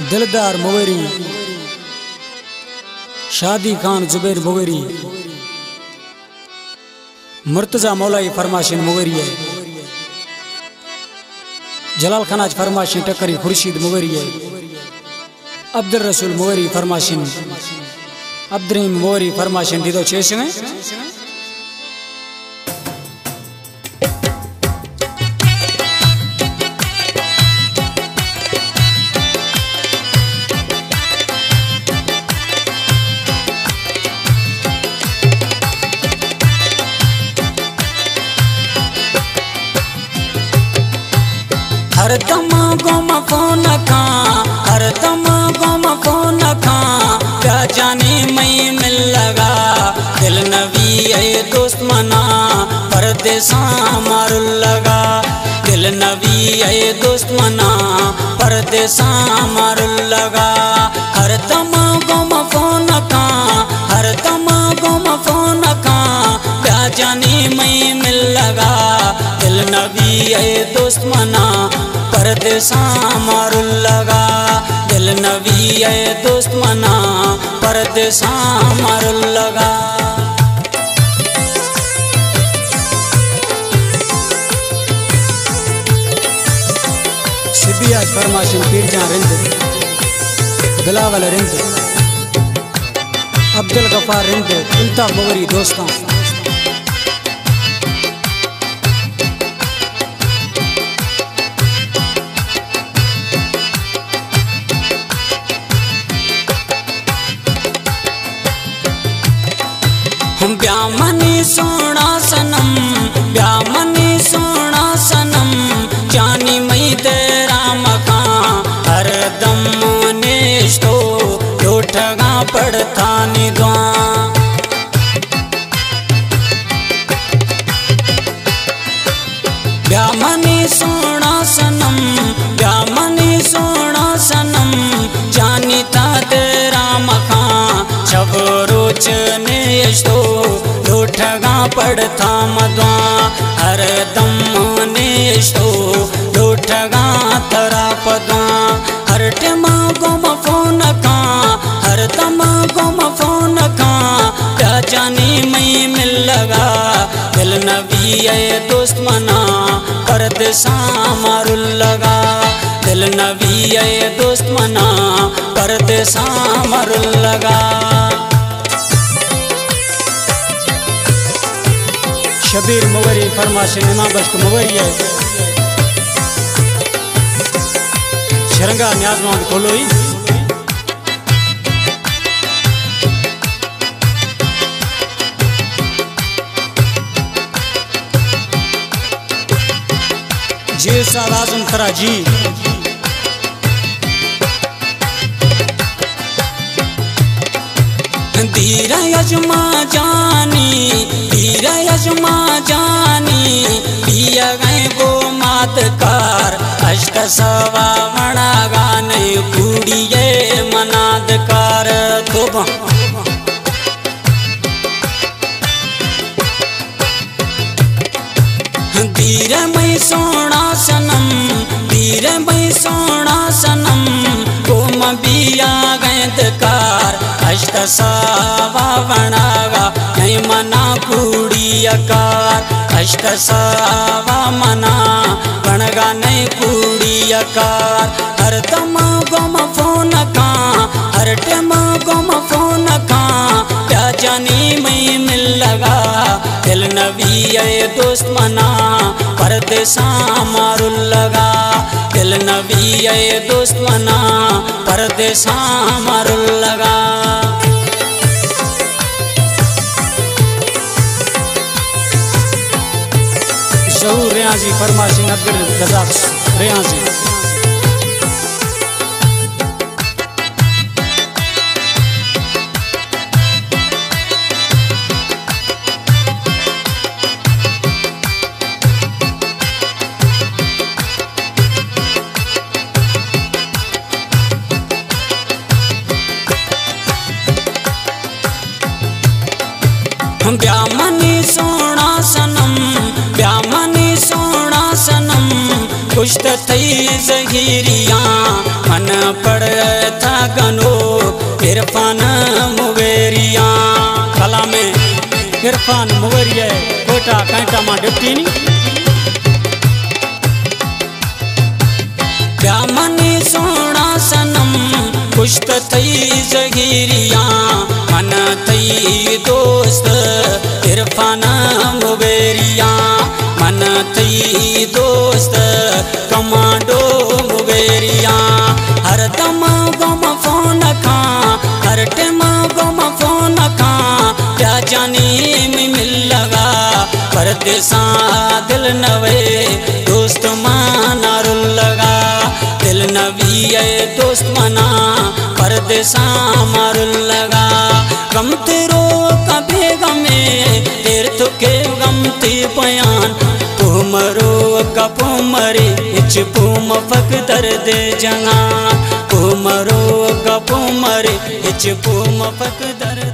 दिलदार मुगरी, शादी खान जुबैर मुगरी, मुर्तजा मौलाई फरमाशिन मुगरी है, जलाल खानाज फरमाशिन टकरी खुर्शीद मुगरी है, अब्दुल रसूल मुगरी फरमाशिन अब्दुल मुगरी फरमाशिन दीदो चेस में हर दम गुम फोन का, हर दम गुम फोन का, क्या जाने मैं मिल लगा दिल नबी है दोस्त मना परदेसा मार लगा, दिल नबी है दोस्त मना परदेसा मार लगा। हर दम गुम फोन का, हर दम गुम फोन का, क्या जाने मैं मिल लगा दिल नबी है दोस्त मना परदेसा मार लगा, दिल नबी है दोस्त मना परदेसा मार लगा। सिद्धी आज फरमाशिन पीर जहाँ रिंद, बिलावल रिंद, अब्दुल गफार रिंद, इल्ता मुगरी दोस्तां। ब्यामनी सोना सनम, ब्यामनी सोना सनम, जानी मई तेरा मका हर दम नेश तो लौटगा पड़ता निद्वा। ब्यामनी सोना सनम, ब्यामनी सोना सनम, जानी ता तेरा मका जब रोज नेश तो लौटगा पड़ता मद्वा, हर दम नेश तो लौटगा तरा पद्वा। हर टेमा गुम फोन का, हर दम गुम फोन का, क्या जाने मैं मिल लगा दिल नबी है दोस्त मना परदेसा मार लगा, दिल नबी है दोस्त मना परदेसा मार लगा। शबीर मुगरी फरमाशिन इमाम बख्श मुगरी है, शरंगा न्याज़मंद खोलोई, जी साल आजम तराजी, धीरा यजमा जानी, धीरा यजमा जानी, पिया गए वो मातकार अष्ट सवा मणा गाने कुड़िए मनादकार धोबा। धीरे मैं सोना सनम, धीरे मैं सोना सनम, गोम बिया गैदकार अष्ट सवा वणागा नहीं मना कुड़ी अकार, अष्ट सवा मना वणगा नहीं कुड़ी अकार। हर दम गुम फोन का, हर टेम गुम फोन का, क्या जाने मैं मिल लगा दिल नबी है दोस्त मना परदेसा मार लगा, दिल नबी है दोस्त मना परदेसा मार लगा। जहूर रियाजी फरमाशिन अब्दुल रज़ाक रियाजी, ब्यामनी सोना सनम, ब्यामनी सोना सनम, कुछ तो थई जहीरिया मन पड़ था गनो इरफान मुगेरिया कला में इरफान मुगेरिया कोटा कैंटा मां डिप्टी नी क्या मनी सोना सनम खुश थई जगीरिया मन थई दोस्त इरफान मुगेरिया मन थई दोस्त कमांडो मुगेरिया हर दम गम फोन खा हर टेम गम फोन खा क्या जाने में मिल लगा परदेसा दिल नवे दोस्त माना रुल लगा दिल नवी दोस्त मना परदेसा मारुल लगा गम तेरो कभी गमे तेर तो के गम ती बयान पुमरो कपुमरे इच पुम फक दर्द जंगा पुमरो कपुमरे इच पुम फक दर्द